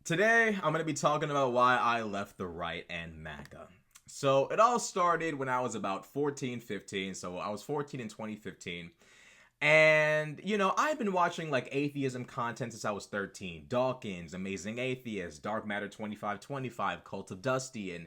Today, I'm going to be talking about why I left the right and MAGA. So, it all started when I was about 14, 15. So, I was 14 in 2015. And, I've been watching like atheism content since I was 13. Dawkins, Amazing Atheist, Dark Matter 2525, Cult of Dusty. And,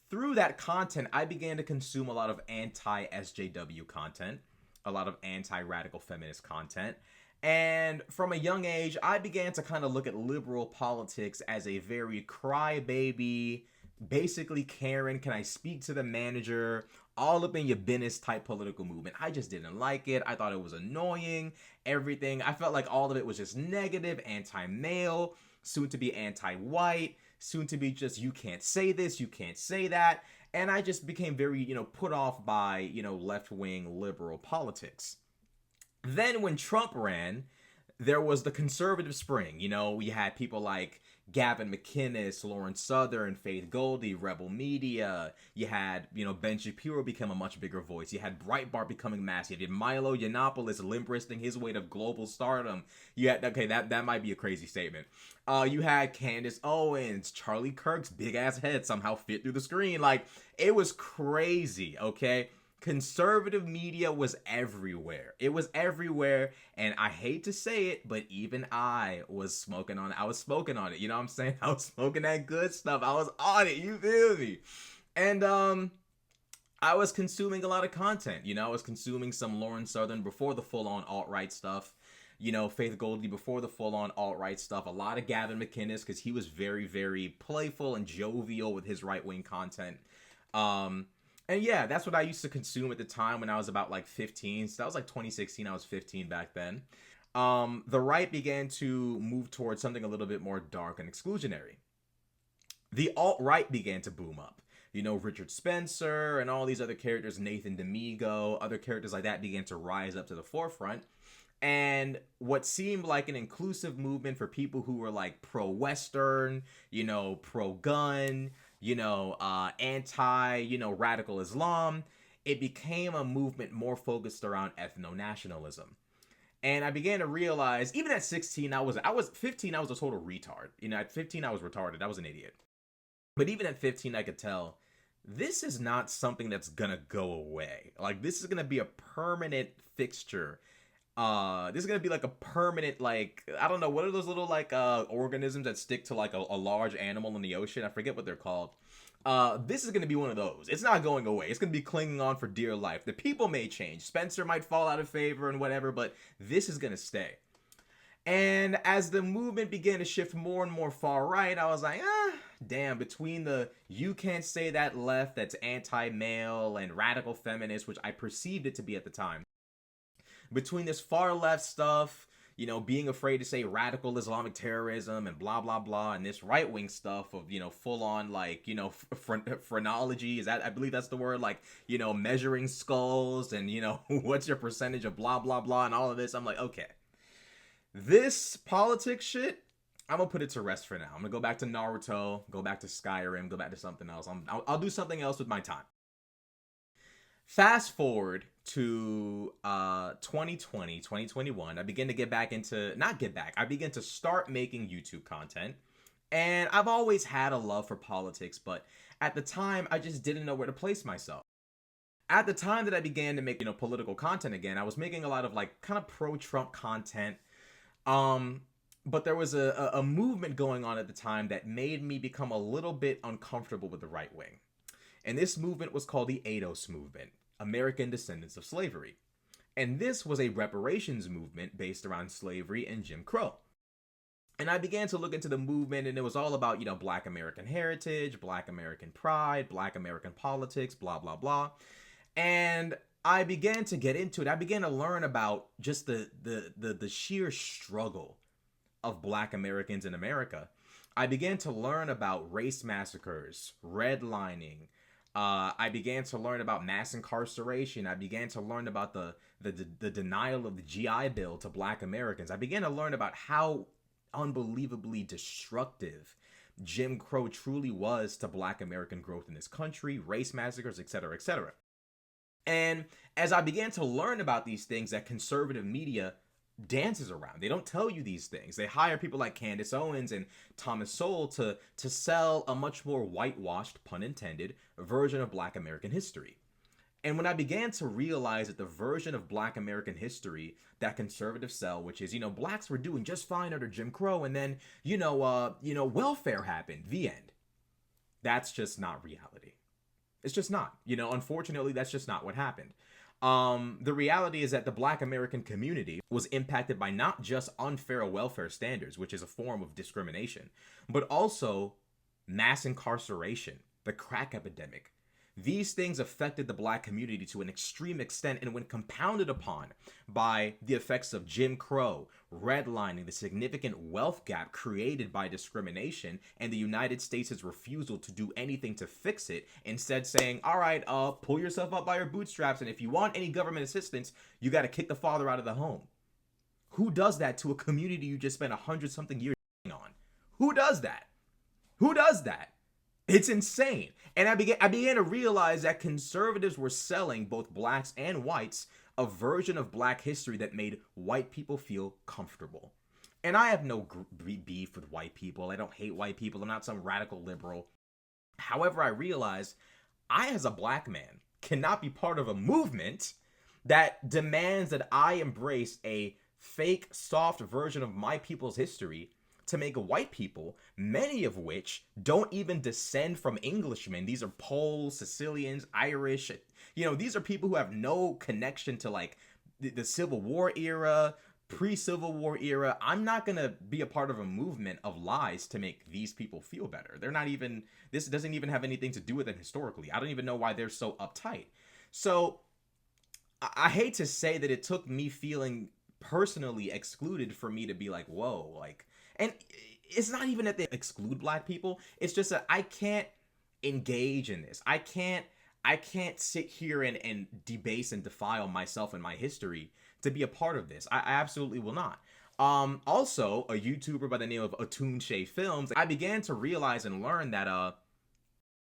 through that content, I began to consume a lot of anti SJW content, a lot of anti radical feminist content. And from a young age, I began to kind of look at liberal politics as a very crybaby, basically Karen, can I speak to the manager, all up in your business type political movement. I just didn't like it. I thought it was annoying. Everything. I felt like all of it was just negative, anti-male, soon to be anti-white, soon to be just you can't say this, you can't say that. And I just became very, put off by, left-wing liberal politics. Then when Trump ran, there was the conservative spring. We had people like Gavin McInnes, Lauren Southern, Faith Goldy, Rebel Media. You had, Ben Shapiro become a much bigger voice. You had Breitbart becoming massive. You had Milo Yiannopoulos limp-wristing his way to global stardom. You had, okay, that might be a crazy statement. You had Candace Owens, Charlie Kirk's big-ass head somehow fit through the screen. Like, it was crazy, okay? Conservative media was everywhere. It was everywhere, and I hate to say it, but even I was smoking on it. I was smoking on it. You know what I'm saying? I was smoking that good stuff. I was on it. You feel me? And I was consuming a lot of content. I was consuming some Lauren Southern before the full-on alt-right stuff. Faith Goldy before the full-on alt-right stuff. A lot of Gavin McInnes because he was very, very playful and jovial with his right-wing content. And yeah, that's what I used to consume at the time when I was about like 15. So that was like 2016. I was 15 back then. The right began to move towards something a little bit more dark and exclusionary. The alt-right began to boom up. Richard Spencer and all these other characters, Nathan D'Amigo, other characters like that began to rise up to the forefront. And what seemed like an inclusive movement for people who were like pro-Western, pro-gun, anti, radical Islam, it became a movement more focused around ethno-nationalism. And I began to realize, even at 16, I was 15, I was a total retard. At 15, I was retarded. I was an idiot. But even at 15, I could tell this is not something that's gonna go away. Like, this is gonna be a permanent fixture. This is gonna be like a permanent, like, I don't know, what are those little like organisms that stick to like a large animal in the ocean? I forget what they're called. This is gonna be one of those. It's not going away. It's gonna be clinging on for dear life. The people may change. Spencer might fall out of favor and whatever, but this is gonna stay. And as the movement began to shift more and more far right, I was like, damn, between the you can't say that left that's anti-male and radical feminist, which I perceived it to be at the time, between this far left stuff, being afraid to say radical Islamic terrorism and blah, blah, blah, and this right wing stuff of, full on like, phrenology, is that, I believe that's the word, like, measuring skulls and, what's your percentage of blah, blah, blah, and all of this. I'm like, okay, this politics shit, I'm gonna put it to rest for now. I'm gonna go back to Naruto, go back to Skyrim, go back to something else. I'll do something else with my time. Fast forward to 2020, 2021, I began to get back into, not get back, I began to start making YouTube content. And I've always had a love for politics, but at the time, I just didn't know where to place myself. At the time that I began to make, political content again, I was making a lot of like kind of pro-Trump content. But there was a movement going on at the time that made me become a little bit uncomfortable with the right wing. And this movement was called the ADOS movement, American Descendants of Slavery. And this was a reparations movement based around slavery and Jim Crow. And I began to look into the movement, and it was all about, Black American heritage, Black American pride, Black American politics, blah, blah, blah. And I began to get into it. I began to learn about just the sheer struggle of Black Americans in America. I began to learn about race massacres, redlining. I began to learn about mass incarceration. I began to learn about the denial of the GI Bill to Black Americans. I began to learn about how unbelievably destructive Jim Crow truly was to Black American growth in this country, race massacres, etc., etc. And as I began to learn about these things, that conservative media dances around. They don't tell you these things. They hire people like Candace Owens and Thomas Sowell to sell a much more whitewashed, pun intended, version of Black American history. And when I began to realize that the version of Black American history that conservatives sell, which is, blacks were doing just fine under Jim Crow, and then, welfare happened, the end. That's just not reality. It's just not. Unfortunately, that's just not what happened. The reality is that the Black American community was impacted by not just unfair welfare standards, which is a form of discrimination, but also mass incarceration, the crack epidemic. These things affected the Black community to an extreme extent, and when compounded upon by the effects of Jim Crow, redlining, the significant wealth gap created by discrimination, and the United States' refusal to do anything to fix it, instead saying, all right, pull yourself up by your bootstraps, and if you want any government assistance, you got to kick the father out of the home. Who does that to a community you just spent 100-something years on? Who does that? Who does that? It's insane. And I began to realize that conservatives were selling both blacks and whites a version of Black history that made white people feel comfortable. And I have no beef with white people. I don't hate white people. I'm not some radical liberal. However, I realized I, as a Black man, cannot be part of a movement that demands that I embrace a fake, soft version of my people's history to make white people, many of which don't even descend from Englishmen. These are Poles, Sicilians, Irish. These are people who have no connection to like the Civil War era, pre-Civil War era. I'm not going to be a part of a movement of lies to make these people feel better. They're not even, this doesn't even have anything to do with it historically. I don't even know why they're so uptight. So I hate to say that it took me feeling personally excluded for me to be like, whoa, like, and it's not even that they exclude Black people. It's just that I can't engage in this. I can't sit here and debase and defile myself and my history to be a part of this. I absolutely will not. Also, a YouTuber by the name of Atoonshay Films, I began to realize and learn that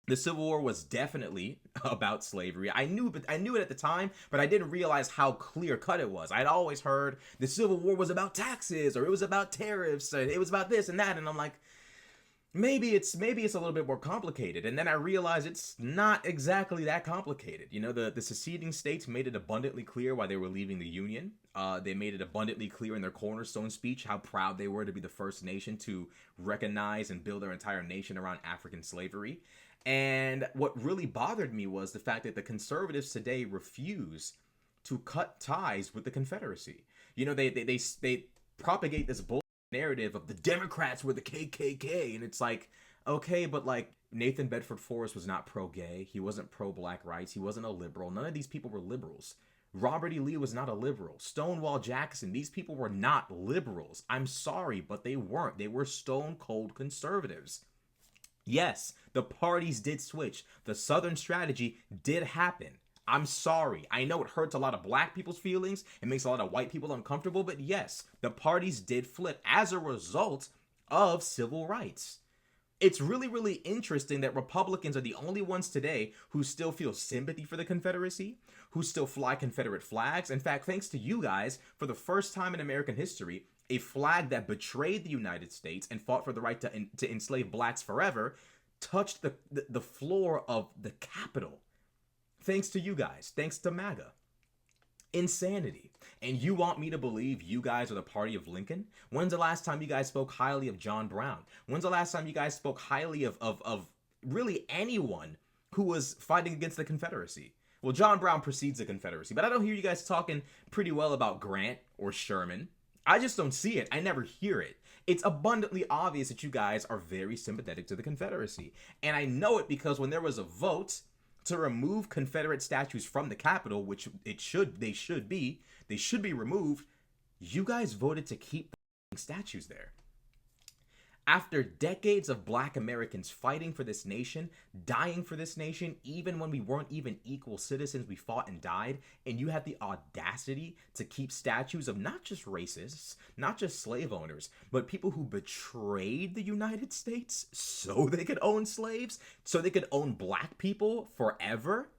the Civil War was definitely about slavery. I knew it at the time, but I didn't realize how clear cut it was. I'd always heard the Civil War was about taxes, or it was about tariffs, or it was about this and that, and I'm like, maybe it's a little bit more complicated. And then I realized it's not exactly that complicated. The seceding states made it abundantly clear why they were leaving the Union. They made it abundantly clear in their cornerstone speech how proud they were to be the first nation to recognize and build their entire nation around African slavery. And what really bothered me was the fact that the conservatives today refuse to cut ties with the Confederacy. They propagate this bull narrative of the Democrats were the KKK, and it's like, okay, but like Nathan Bedford Forrest was not pro-gay. He wasn't pro-black rights. He wasn't a liberal. None of these people were liberals. Robert E. Lee was not a liberal. Stonewall Jackson, these people were not liberals. I'm sorry, but they weren't. They were stone cold conservatives. Yes, the parties did switch. The Southern strategy did happen. I'm sorry. I know it hurts a lot of Black people's feelings. It makes a lot of white people uncomfortable. But yes, the parties did flip as a result of civil rights. It's really, really interesting that Republicans are the only ones today who still feel sympathy for the Confederacy, who still fly Confederate flags. In fact, thanks to you guys, for the first time in American history, a flag that betrayed the United States and fought for the right to enslave blacks forever touched the floor of the Capitol. Thanks to you guys. Thanks to MAGA. Insanity. And you want me to believe you guys are the party of Lincoln? When's the last time you guys spoke highly of John Brown? When's the last time you guys spoke highly of really anyone who was fighting against the Confederacy? Well, John Brown precedes the Confederacy, but I don't hear you guys talking pretty well about Grant or Sherman. I just don't see it. I never hear it. It's abundantly obvious that you guys are very sympathetic to the Confederacy. And I know it because when there was a vote to remove Confederate statues from the Capitol, which they should be removed, you guys voted to keep statues there. After decades of Black Americans fighting for this nation, dying for this nation, even when we weren't even equal citizens, we fought and died, and you had the audacity to keep statues of not just racists, not just slave owners, but people who betrayed the United States so they could own slaves, so they could own Black people forever.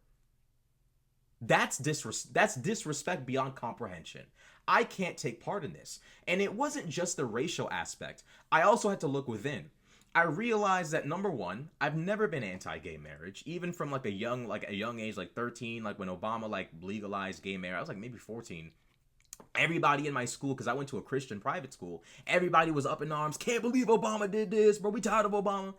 That's disrespect beyond comprehension. I can't take part in this. And it wasn't just the racial aspect. I also had to look within. I realized that number one, I've never been anti-gay marriage, even from like a young age, like 13, like when Obama like legalized gay marriage. I was like maybe 14. Everybody in my school, because I went to a Christian private school, everybody was up in arms. Can't believe Obama did this, bro. We tired of Obama.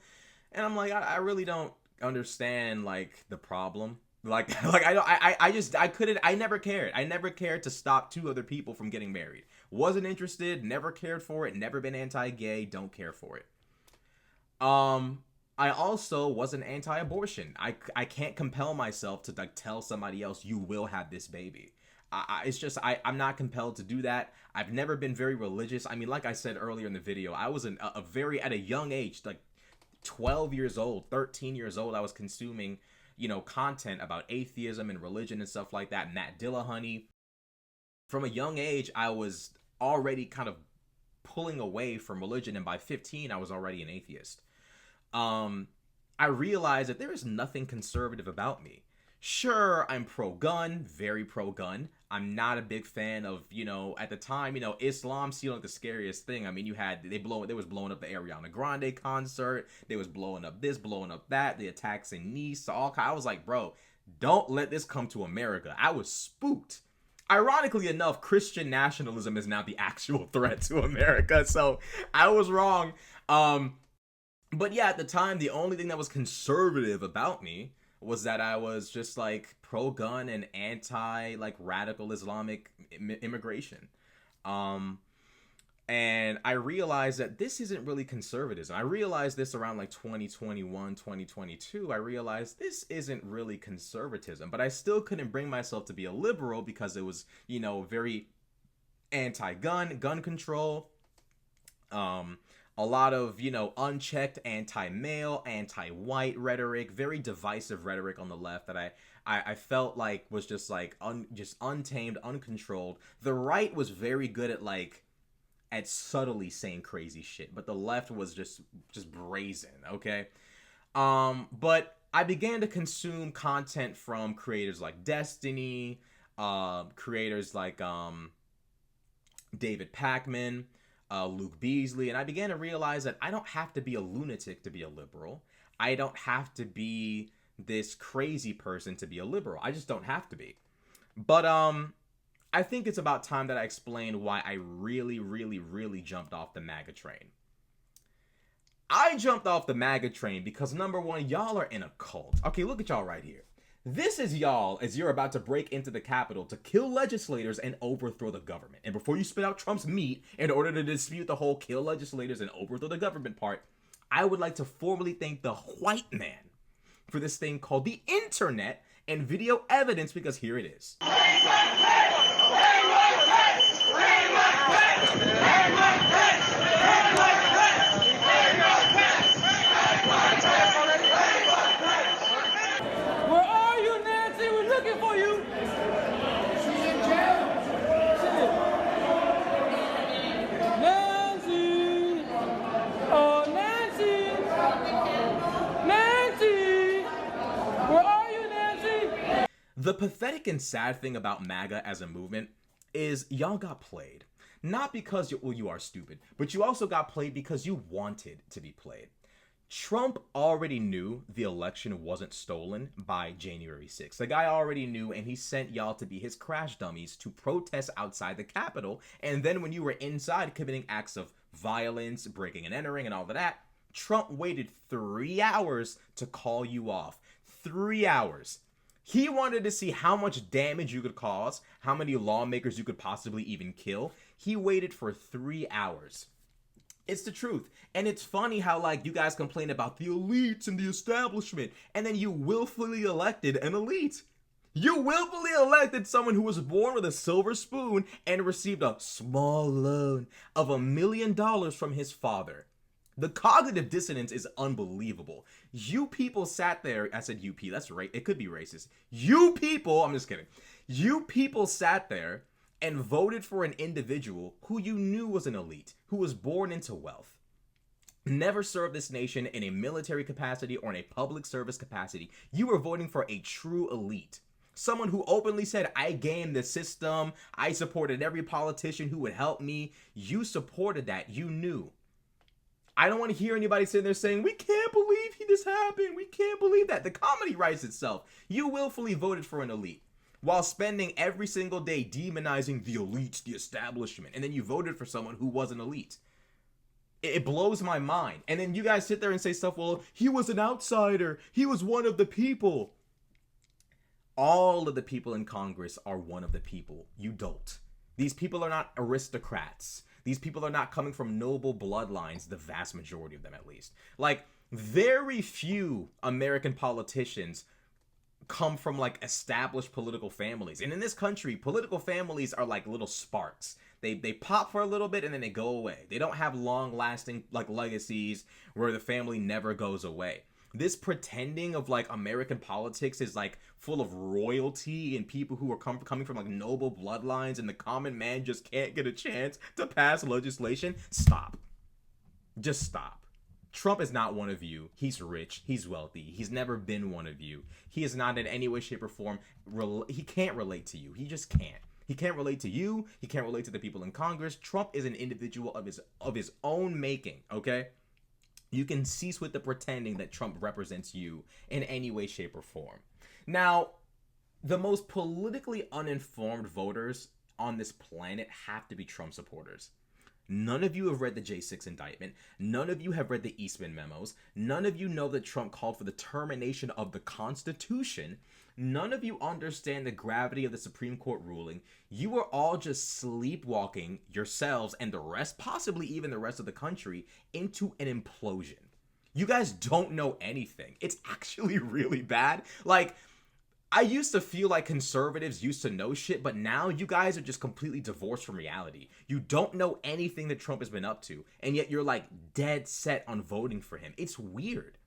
And I'm like, I really don't understand like the problem. I never cared. I never cared to stop two other people from getting married. Wasn't interested, never cared for it, never been anti-gay, don't care for it. I also wasn't anti-abortion. I can't compel myself to like tell somebody else you will have this baby. It's just I'm not compelled to do that. I've never been very religious. I mean, like I said earlier in the video, I was at a young age, like 12 years old, 13 years old, I was consuming, content about atheism and religion and stuff like that. Matt Dillahunty. From a young age, I was already kind of pulling away from religion, and by 15, I was already an atheist. I realized that there is nothing conservative about me. Sure, I'm pro-gun, very pro-gun. I'm not a big fan of, at the time, Islam seemed like the scariest thing. I mean, they was blowing up the Ariana Grande concert. They was blowing up this, blowing up that. The attacks in Nice. I was like, bro, don't let this come to America. I was spooked. Ironically enough, Christian nationalism is now the actual threat to America. So I was wrong. But yeah, at the time, the only thing that was conservative about me was that I was just like pro-gun and anti like radical Islamic immigration. And I realized that this isn't really conservatism. I realized this around like 2021, 2022. I realized this isn't really conservatism, but I still couldn't bring myself to be a liberal because it was, very anti-gun, gun control. A lot of, unchecked anti-male, anti-white rhetoric, very divisive rhetoric on the left that I felt like was just like just untamed, uncontrolled. The right was very good at subtly saying crazy shit, but the left was just brazen, okay? But I began to consume content from creators like Destiny, creators like David Pakman, Luke Beasley, and I began to realize that I don't have to be a lunatic to be a liberal. I don't have to be this crazy person to be a liberal. I just don't have to be. But I think it's about time that I explain why I really, really, really jumped off the MAGA train. I jumped off the MAGA train because, number one, y'all are in a cult. Okay, look at y'all right here. This is y'all as you're about to break into the Capitol to kill legislators and overthrow the government. And before you spit out Trump's meat in order to dispute the whole kill legislators and overthrow the government part, I would like to formally thank the white man for this thing called the internet and video evidence, because here it is. The pathetic and sad thing about MAGA as a movement is y'all got played. Not because you are stupid, but you also got played because you wanted to be played. Trump already knew the election wasn't stolen by January 6th. The guy already knew, and he sent y'all to be his crash dummies to protest outside the Capitol. And then when you were inside committing acts of violence, breaking and entering, and all of that, Trump waited 3 hours to call you off. 3 hours. He wanted to see how much damage you could cause, how many lawmakers you could possibly even kill. He waited for 3 hours. It's the truth. And it's funny how, you guys complain about the elites and the establishment, and then you willfully elected an elite. You willfully elected someone who was born with a silver spoon and received a small loan of $1 million from his father. The cognitive dissonance is unbelievable. You people sat there, I said UP, that's right, it could be racist. You people, I'm just kidding. You people sat there and voted for an individual who you knew was an elite, who was born into wealth, never served this nation in a military capacity or in a public service capacity. You were voting for a true elite. Someone who openly said, I gamed the system, I supported every politician who would help me. You supported that. You knew. I don't want to hear anybody sitting there saying, we can't believe this happened. We can't believe that. The comedy writes itself. You willfully voted for an elite while spending every single day demonizing the elites, the establishment. And then you voted for someone who was an elite. It blows my mind. And then you guys sit there and say stuff, well, he was an outsider. He was one of the people. All of the people in Congress are one of the people. You don't. These people are not aristocrats. These people are not coming from noble bloodlines, the vast majority of them at least. Like, very few American politicians come from like established political families. And in this country, political families are like little sparks. They pop for a little bit and then they go away. They don't have long-lasting like legacies where the family never goes away. This pretending of like American politics is like full of royalty and people who are coming from like noble bloodlines and the common man just can't get a chance to pass legislation. Stop. Just stop. Trump is not one of you. He's rich. He's wealthy. He's never been one of you. He is not in any way, shape, or form. He can't relate to you. He just can't. He can't relate to you. He can't relate to the people in Congress. Trump is an individual of his own making, okay? You can cease with the pretending that Trump represents you in any way, shape, or form. Now, the most politically uninformed voters on this planet have to be Trump supporters. None of you have read the J6 indictment. None of you have read the Eastman memos. None of you know that Trump called for the termination of the Constitution. None of you understand the gravity of the Supreme Court ruling. You are all just sleepwalking yourselves and the rest, possibly even the rest of the country, into an implosion. You guys don't know anything. It's actually really bad. Like, I used to feel like conservatives used to know shit, but now you guys are just completely divorced from reality. You don't know anything that Trump has been up to, and yet you're like dead set on voting for him. It's weird.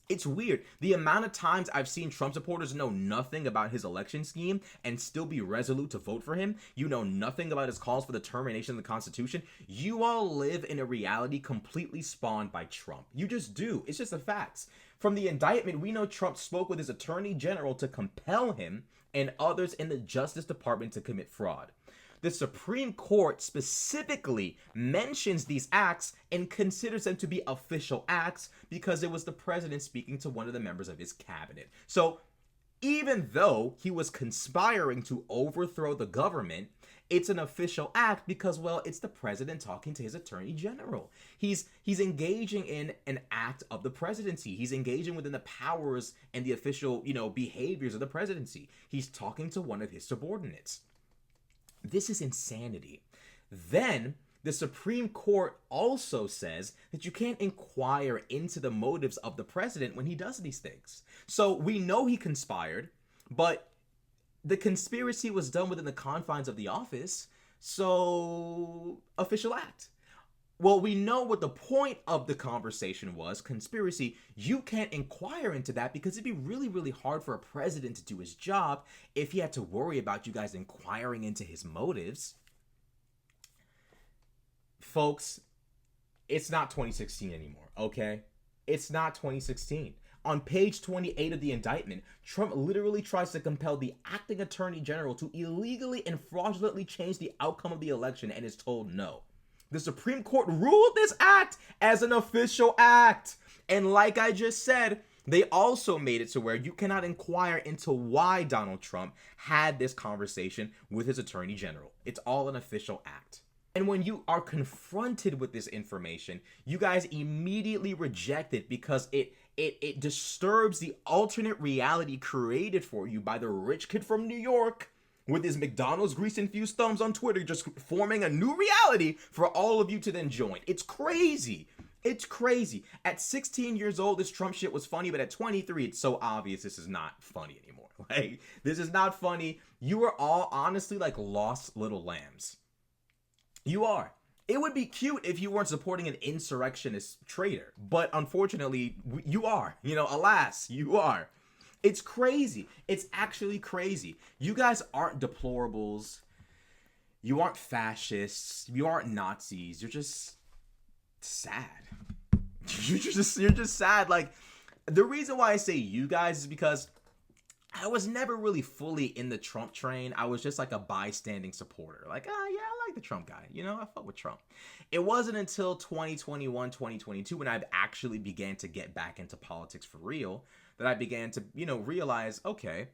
It's weird. The amount of times I've seen Trump supporters know nothing about his election scheme and still be resolute to vote for him. You know nothing about his calls for the termination of the Constitution. You all live in a reality completely spawned by Trump. You just do. It's just the facts. From the indictment, we know Trump spoke with his attorney general to compel him and others in the Justice Department to commit fraud. The Supreme Court specifically mentions these acts and considers them to be official acts because it was the president speaking to one of the members of his cabinet. So even though he was conspiring to overthrow the government, it's an official act because, well, it's the president talking to his attorney general. He's engaging in an act of the presidency. He's engaging within the powers and the official, behaviors of the presidency. He's talking to one of his subordinates. This is insanity. Then the Supreme Court also says that you can't inquire into the motives of the president when he does these things. So we know he conspired, but the conspiracy was done within the confines of the office, so official act. Well, we know what the point of the conversation was, conspiracy. You can't inquire into that because it'd be really, really hard for a president to do his job if he had to worry about you guys inquiring into his motives. Folks, it's not 2016 anymore, okay? It's not 2016. On page 28 of the indictment, Trump literally tries to compel the acting attorney general to illegally and fraudulently change the outcome of the election and is told no. The Supreme Court ruled this act as an official act. And like I just said, they also made it to where you cannot inquire into why Donald Trump had this conversation with his attorney general. It's all an official act. And when you are confronted with this information, you guys immediately reject it because it disturbs the alternate reality created for you by the rich kid from New York with his McDonald's grease-infused thumbs on Twitter, just forming a new reality for all of you to then join. It's crazy. It's crazy. At 16 years old, this Trump shit was funny, but at 23, it's so obvious this is not funny anymore. Like, this is not funny. You are all honestly like lost little lambs. You are. It would be cute if you weren't supporting an insurrectionist traitor, but unfortunately, you are. Alas, you are. It's crazy. It's actually crazy. You guys aren't deplorables. You aren't fascists. You aren't Nazis. You're just sad. You're just sad. Like, the reason why I say you guys is because I was never really fully in the Trump train. I was just like a bystanding supporter. Like, ah, yeah, I like the Trump guy. You know, I fuck with Trump. It wasn't until 2021, 2022 when I actually began to get back into politics for real that I began to, realize, okay,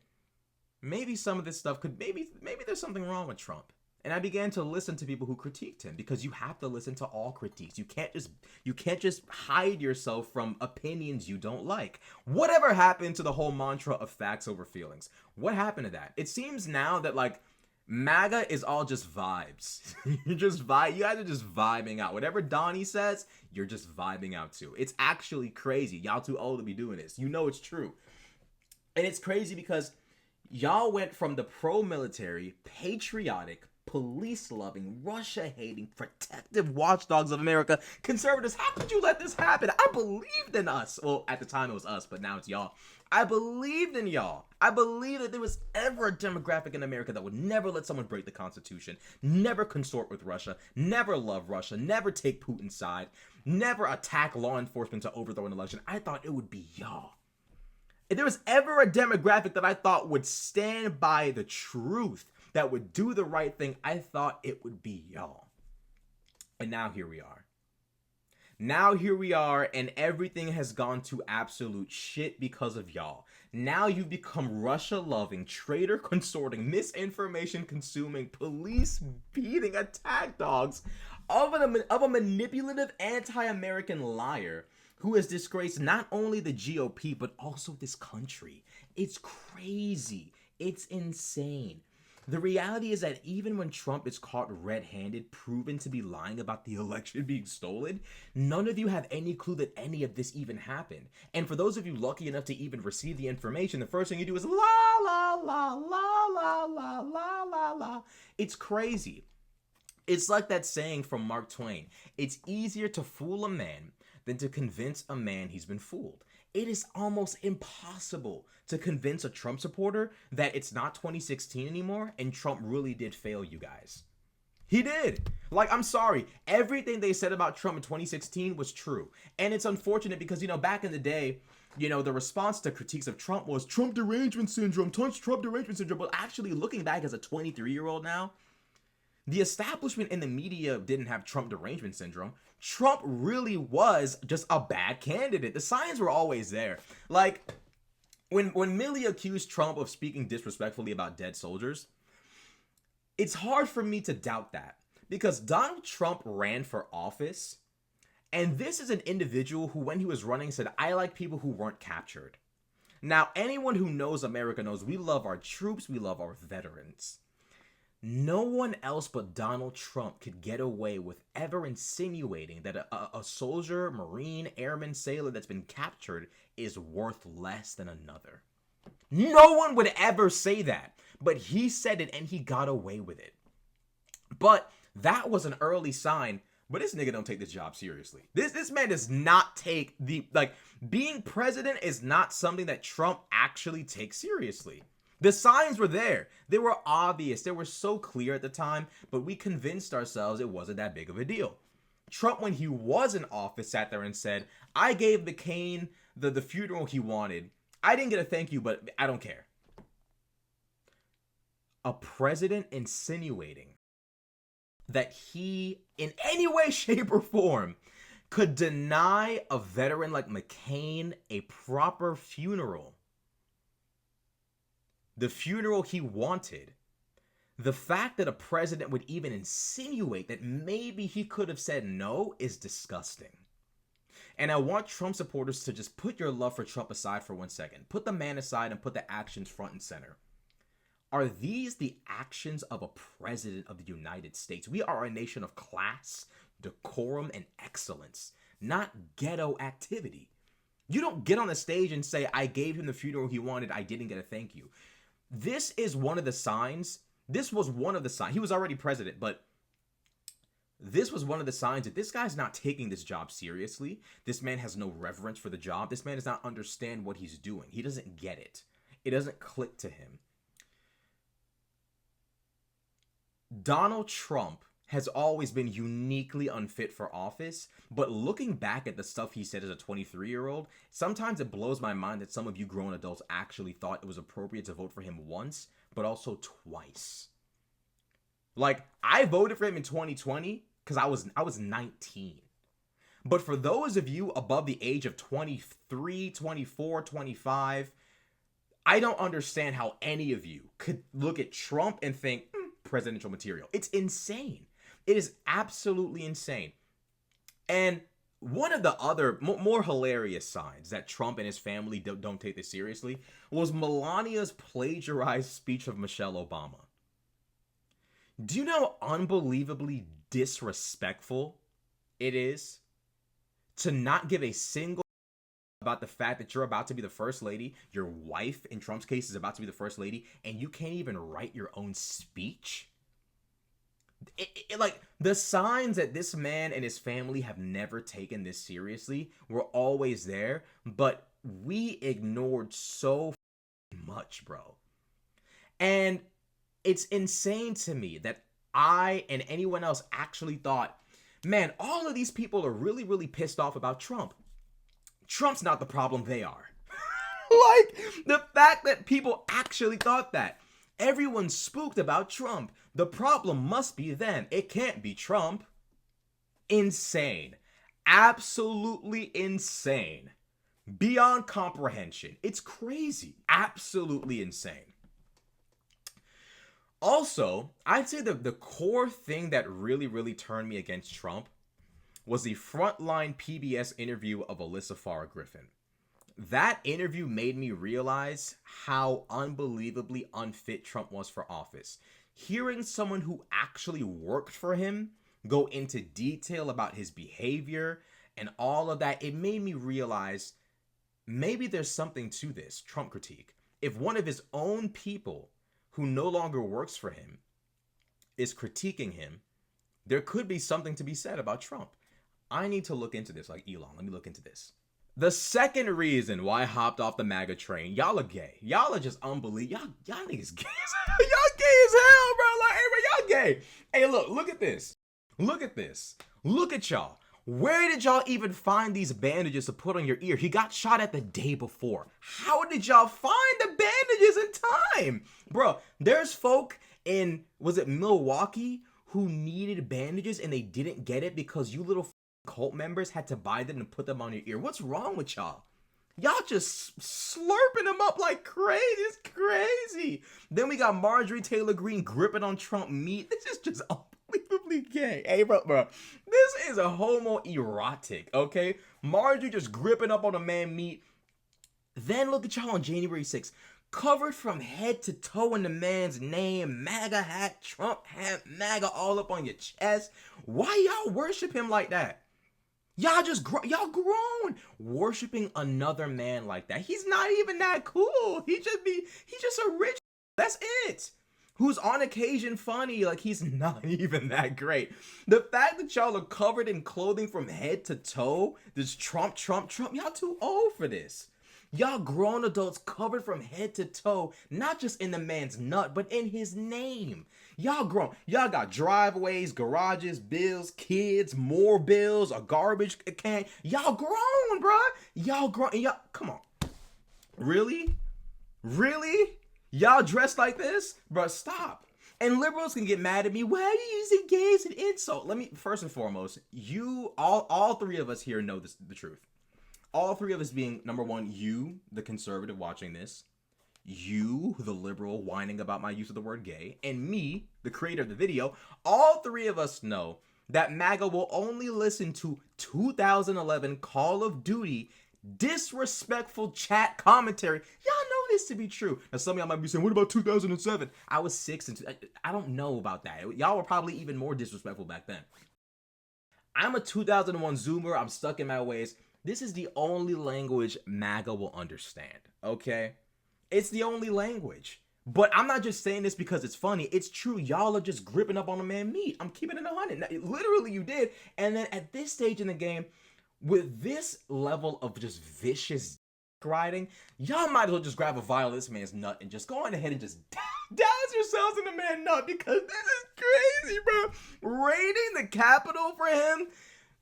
maybe some of this stuff maybe there's something wrong with Trump. And I began to listen to people who critiqued him, because you have to listen to all critiques. You can't just hide yourself from opinions you don't like. Whatever happened to the whole mantra of facts over feelings? What happened to that? It seems now that like MAGA is all just vibes. You guys are just vibing out. Whatever Donnie says, you're just vibing out too. It's actually crazy. Y'all too old to be doing this. You know it's true. And it's crazy because y'all went from the pro-military, patriotic, police-loving, Russia-hating, protective watchdogs of America, conservatives. How could you let this happen? I believed in us. Well, at the time it was us, but now it's y'all. I believed in y'all. I believed that there was ever a demographic in America that would never let someone break the Constitution, never consort with Russia, never love Russia, never take Putin's side, never attack law enforcement to overthrow an election. I thought it would be y'all. If there was ever a demographic that I thought would stand by the truth, that would do the right thing, I thought it would be y'all. And now here we are. Now here we are, and everything has gone to absolute shit because of y'all. Now you've become Russia-loving, traitor consorting, misinformation consuming, police beating attack dogs of a manipulative anti-American liar who has disgraced not only the GOP, but also this country. It's crazy. It's insane. The reality is that even when Trump is caught red-handed, proven to be lying about the election being stolen, none of you have any clue that any of this even happened. And for those of you lucky enough to even receive the information, the first thing you do is la la la la la la la la la. It's crazy. It's like that saying from Mark Twain. It's easier to fool a man than to convince a man he's been fooled. It is almost impossible to convince a Trump supporter that it's not 2016 anymore and Trump really did fail you guys. He did. Like, I'm sorry. Everything they said about Trump in 2016 was true. And it's unfortunate because, back in the day, the response to critiques of Trump was Trump derangement syndrome, Trump derangement syndrome. But actually looking back as a 23-year-old now, the establishment and the media didn't have Trump derangement syndrome. Trump really was just a bad candidate. The signs were always there. Like, when Milley accused Trump of speaking disrespectfully about dead soldiers, it's hard for me to doubt that. Because Donald Trump ran for office, and this is an individual who, when he was running, said, I like people who weren't captured. Now, anyone who knows America knows we love our troops, we love our veterans. No one else but Donald Trump could get away with ever insinuating that a soldier, Marine, airman, sailor that's been captured is worth less than another. No one would ever say that, but he said it and he got away with it. But that was an early sign. But this nigga don't take this job seriously. This man does not take being president is not something that Trump actually takes seriously. The signs were there. They were obvious. They were so clear at the time, but we convinced ourselves it wasn't that big of a deal. Trump, when he was in office, sat there and said, I gave McCain the funeral he wanted. I didn't get a thank you, but I don't care. A president insinuating that he, in any way, shape, or form, could deny a veteran like McCain a proper funeral. The funeral he wanted. The fact that a president would even insinuate that maybe he could have said no is disgusting. And I want Trump supporters to just put your love for Trump aside for 1 second. Put the man aside and put the actions front and center. Are these the actions of a president of the United States? We are a nation of class, decorum, and excellence, not ghetto activity. You don't get on the stage and say, I gave him the funeral he wanted, I didn't get a thank you. This is one of the signs. This was one of the signs. He was already president, but this was one of the signs that this guy's not taking this job seriously. This man has no reverence for the job. This man does not understand what he's doing. He doesn't get it. It doesn't click to him. Donald Trump has always been uniquely unfit for office, but looking back at the stuff he said as a 23-year-old, sometimes it blows my mind that some of you grown adults actually thought it was appropriate to vote for him once, but also twice. Like, I voted for him in 2020 because I was 19. But for those of you above the age of 23, 24, 25, I don't understand how any of you could look at Trump and think, presidential material. It's insane. It is absolutely insane. And one of the other more hilarious signs that Trump and his family don't take this seriously was Melania's plagiarized speech of Michelle Obama. Do you know how unbelievably disrespectful it is to not give a single about the fact that you're about to be the first lady, your wife in Trump's case is about to be the first lady, and you can't even write your own speech? Like, the signs that this man and his family have never taken this seriously were always there, but we ignored so much, bro. And it's insane to me that I and anyone else actually thought, man, all of these people are really, really pissed off about Trump. Trump's not the problem, they are. Like, the fact that people actually thought that. Everyone's spooked about Trump. The problem must be them. It can't be Trump. Insane. Absolutely insane. Beyond comprehension. It's crazy. Absolutely insane. Also, I'd say the core thing that really, really turned me against Trump was the Frontline PBS interview of Alyssa Farah Griffin. That interview made me realize how unbelievably unfit Trump was for office. Hearing someone who actually worked for him go into detail about his behavior and all of that, it made me realize maybe there's something to this Trump critique. If one of his own people who no longer works for him is critiquing him, there could be something to be said about Trump. I need to look into this, like Elon. Let me look into this. The second reason why I hopped off the MAGA train, y'all are gay. Y'all are just unbelievable. Y'all niggas gay. Y'all gay as hell, bro. Like, hey, bro, y'all gay. Hey, look at this. Look at this. Look at y'all. Where did y'all even find these bandages to put on your ear? He got shot at the day before. How did y'all find the bandages in time? Bro, there's folk in, was it Milwaukee, who needed bandages and they didn't get it because you little cult members had to buy them and put them on your ear. What's wrong with y'all? Y'all just slurping them up like crazy. It's crazy. Then we got Marjorie Taylor Greene gripping on Trump meat. This is just unbelievably gay. Hey, bro. This is a homoerotic, okay? Marjorie just gripping up on a man meat. Then look at y'all on January 6th. Covered from head to toe in the man's name, MAGA hat, Trump hat, MAGA all up on your chest. Why y'all worship him like that? Y'all grown worshiping another man like that. He's not even that cool. He's just a rich. That's it. Who's on occasion funny. Like, he's not even that great. The fact that y'all are covered in clothing from head to toe, this Trump, y'all too old for this. Y'all grown adults covered from head to toe, not just in the man's nut, but in his name. Y'all grown. Y'all got driveways, garages, bills, kids, more bills, a garbage can. Y'all grown, bruh. Y'all grown. Y'all, come on. Really? Really? Y'all dressed like this? Bruh, stop. And liberals can get mad at me. Why are you using gay as an insult? Let me, first and foremost, all three of us here know the truth. All three of us being, number one, you, the conservative watching this, you, the liberal, whining about my use of the word gay, and me, the creator of the video, all three of us know that MAGA will only listen to 2011 Call of Duty disrespectful chat commentary. Y'all know this to be true. Now, some of y'all might be saying, what about 2007? I was 6 and I don't know about that. Y'all were probably even more disrespectful back then. I'm a 2001 Zoomer. I'm stuck in my ways. This is the only language MAGA will understand, okay? It's the only language. But I'm not just saying this because it's funny. It's true. Y'all are just gripping up on a man meat. I'm keeping it 100. Literally, you did. And then at this stage in the game, with this level of just vicious riding, y'all might as well just grab a violence man's nut and just go on ahead and just douse yourselves in the man nut because this is crazy, bro. Raiding the Capitol for him,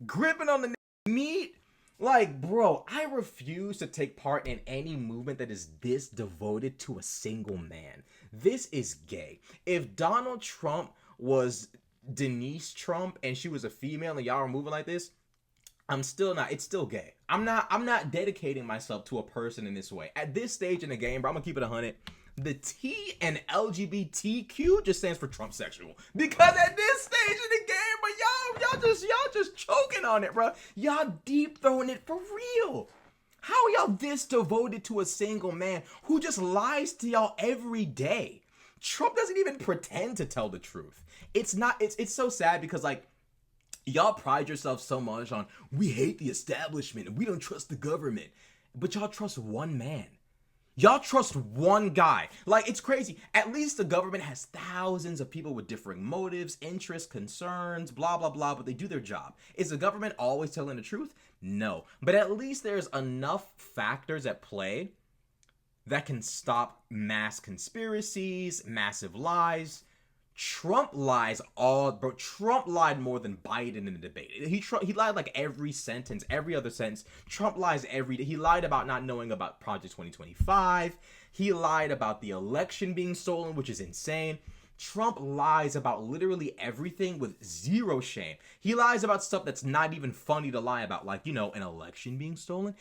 gripping on the meat. Like, bro, I refuse to take part in any movement that is this devoted to a single man. This is gay. If Donald Trump was Denise Trump and she was a female and y'all are moving like this, I'm still not. It's still gay. I'm not dedicating myself to a person in this way. At this stage in the game, bro, I'm gonna keep it 100. The T and LGBTQ just stands for Trump sexual. Because at this stage in the game, bro, y'all just choking on it, bro. Y'all deep throwing it for real. How are y'all this devoted to a single man who just lies to y'all every day? Trump doesn't even pretend to tell the truth. It's so sad because, like, y'all pride yourself so much on, we hate the establishment and we don't trust the government. But y'all trust one man. Y'all trust one guy. Like, it's crazy. At least the government has thousands of people with differing motives, interests, concerns, blah, blah, blah, but they do their job. Is the government always telling the truth? No. But at least there's enough factors at play that can stop mass conspiracies, massive lies. Trump lies bro. Trump lied more than Biden in the debate. He lied like every sentence, every other sentence. Trump lies every day. He lied about not knowing about Project 2025. He lied about the election being stolen, which is insane. Trump lies about literally everything with zero shame. He lies about stuff that's not even funny to lie about, like, you know, an election being stolen.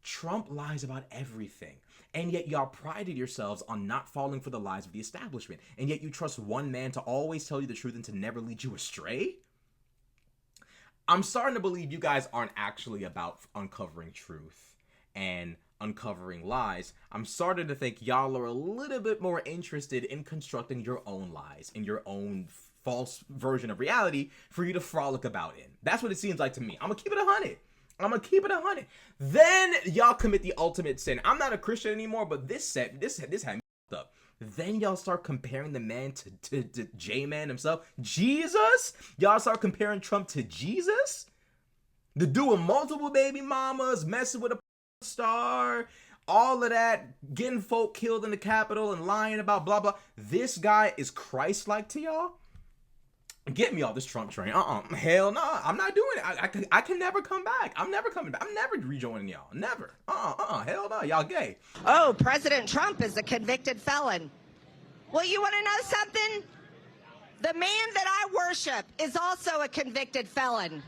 Trump lies about everything. And yet y'all prided yourselves on not falling for the lies of the establishment. And yet you trust one man to always tell you the truth and to never lead you astray? I'm starting to believe you guys aren't actually about uncovering truth and uncovering lies. I'm starting to think y'all are a little bit more interested in constructing your own lies and your own false version of reality for you to frolic about in. That's what it seems like to me. I'm gonna keep it 100. Then y'all commit the ultimate sin. I'm not a Christian anymore, but this had me up. Then y'all start comparing the man to J-Man himself. Jesus? Y'all start comparing Trump to Jesus? The dude with multiple baby mamas, messing with a star, all of that, getting folk killed in the Capitol and lying about blah, blah. This guy is Christ-like to y'all? Get me off this Trump train. Hell no. I'm not doing it. I can never come back. I'm never coming back. I'm never rejoining y'all. Never. Hell no. Y'all gay. Oh, President Trump is a convicted felon. Well, you want to know something? The man that I worship is also a convicted felon.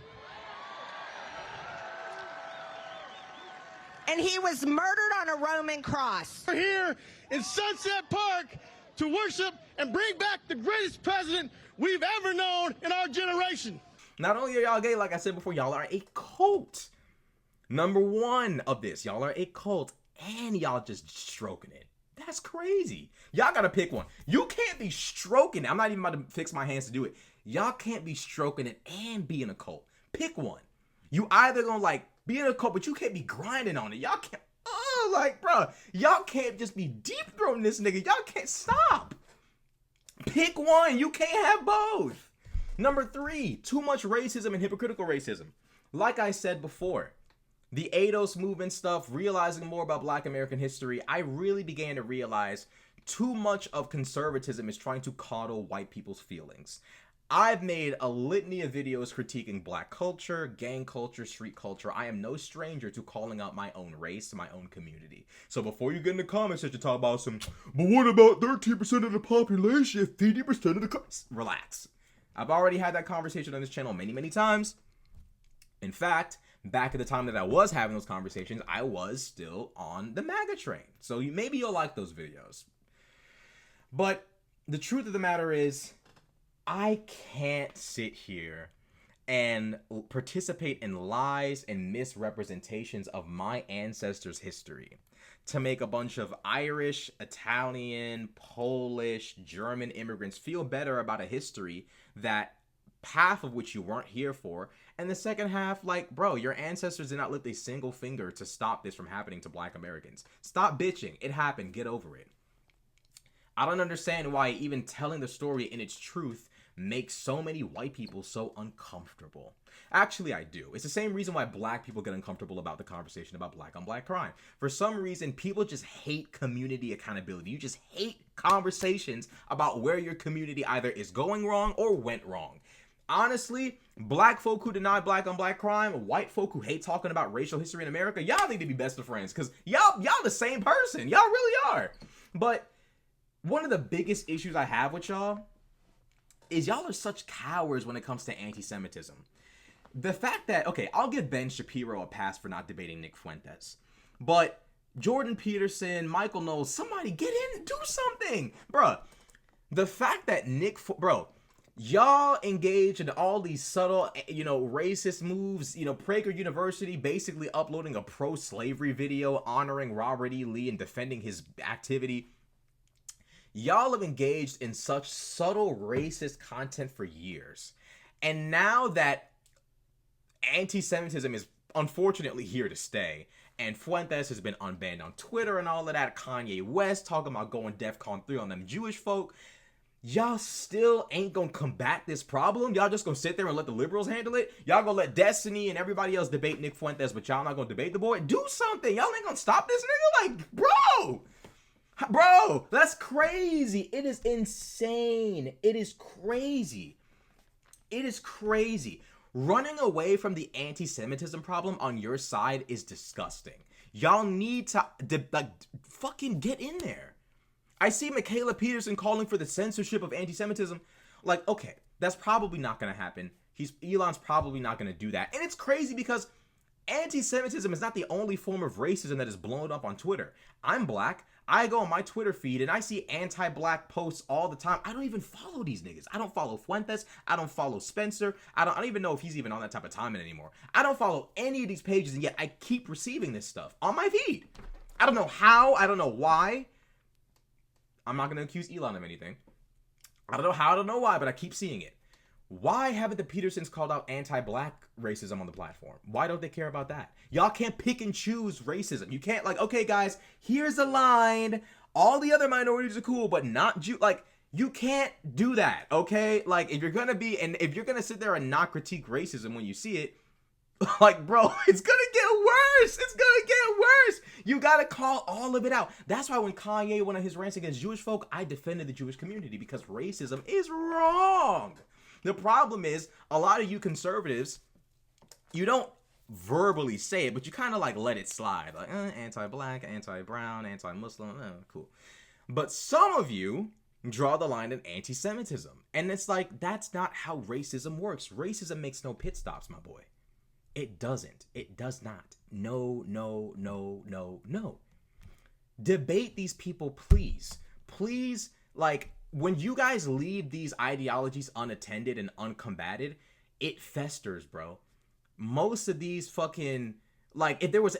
And he was murdered on a Roman cross. We're here in Sunset Park to worship and bring back the greatest president we've ever known in our generation. Not only are y'all gay, like I said before, y'all are a cult. Number one of this, y'all are a cult, and y'all just stroking it. That's crazy. Y'all gotta pick one. You can't be stroking it. I'm not even about to fix my hands to do it. Y'all can't be stroking it and be in a cult. Pick one. You either gonna like be in a cult, but you can't be grinding on it. Y'all can't. Oh, like, bro, y'all can't just be deep throating this nigga. Y'all can't stop. Pick one. You can't have both. Number 3, too much racism and hypocritical racism. Like I said before, the ADOS movement stuff, realizing more about Black American history, I really began to realize too much of conservatism is trying to coddle white people's feelings. I've made a litany of videos critiquing Black culture, gang culture, street culture. I am no stranger to calling out my own race, my own community. So before you get in the comments that you talk about some, but what about 13% of the population, 50% of the relax. I've already had that conversation on this channel many, many times. In fact, back at the time that I was having those conversations, I was still on the MAGA train. So maybe you'll like those videos. But the truth of the matter is, I can't sit here and participate in lies and misrepresentations of my ancestors' history to make a bunch of Irish, Italian, Polish, German immigrants feel better about a history that half of which you weren't here for, and the second half, like, bro, your ancestors did not lift a single finger to stop this from happening to Black Americans. Stop bitching. It happened. Get over it. I don't understand why even telling the story in its truth make so many white people so uncomfortable? Actually, I do. It's the same reason why black people get uncomfortable about the conversation about black on black crime. For some reason, people just hate community accountability. You just hate conversations about where your community either is going wrong or went wrong. Honestly, black folk who deny black on black crime, white folk who hate talking about racial history in America, y'all need to be best of friends, because y'all the same person. Y'all really are. But one of the biggest issues I have with y'all is y'all are such cowards when it comes to anti-Semitism. The fact that, okay, I'll give Ben Shapiro a pass for not debating Nick Fuentes, but Jordan Peterson, Michael Knowles, somebody get in and do something. Bruh, the fact that y'all engage in all these subtle, racist moves, Prager University basically uploading a pro-slavery video honoring Robert E. Lee and defending his activity. Y'all have engaged in such subtle racist content for years. And now that anti-Semitism is unfortunately here to stay, and Fuentes has been unbanned on Twitter and all of that, Kanye West talking about going DEFCON 3 on them Jewish folk, y'all still ain't gonna combat this problem? Y'all just gonna sit there and let the liberals handle it? Y'all gonna let Destiny and everybody else debate Nick Fuentes, but y'all not gonna debate the boy? Do something! Y'all ain't gonna stop this nigga? Like, bro, that's crazy. It is insane. It is crazy. It is crazy. Running away from the anti-Semitism problem on your side is disgusting. Y'all need to, fucking get in there. I see Michaela Peterson calling for the censorship of anti-Semitism. Like, okay, that's probably not gonna happen. Elon's probably not gonna do that. And it's crazy because anti-Semitism is not the only form of racism that is blown up on Twitter. I'm black. I go on my Twitter feed and I see anti-black posts all the time. I don't even follow these niggas. I don't follow Fuentes. I don't follow Spencer. I don't even know if he's even on that type of timing anymore. I don't follow any of these pages, and yet I keep receiving this stuff on my feed. I don't know how. I don't know why. I'm not going to accuse Elon of anything. I don't know how. I don't know why, but I keep seeing it. Why haven't the Petersons called out anti-black racism on the platform? Why don't they care about that? Y'all can't pick and choose racism. You can't, like, okay, guys, here's a line. All the other minorities are cool, but not Jew. Like, you can't do that, okay? Like, if you're going to sit there and not critique racism when you see it, like, bro, it's going to get worse. It's going to get worse. You got to call all of it out. That's why when Kanye went on his rants against Jewish folk, I defended the Jewish community, because racism is wrong. The problem is, a lot of you conservatives, you don't verbally say it, but you kind of like let it slide. Like, anti-black, anti-brown, anti-Muslim, cool. But some of you draw the line at anti-Semitism. And it's like, that's not how racism works. Racism makes no pit stops, my boy. It doesn't. It does not. No, no, no, no, no. Debate these people, please. Please, like, when you guys leave these ideologies unattended and uncombated, it festers, bro. Most of these fucking, like, if there was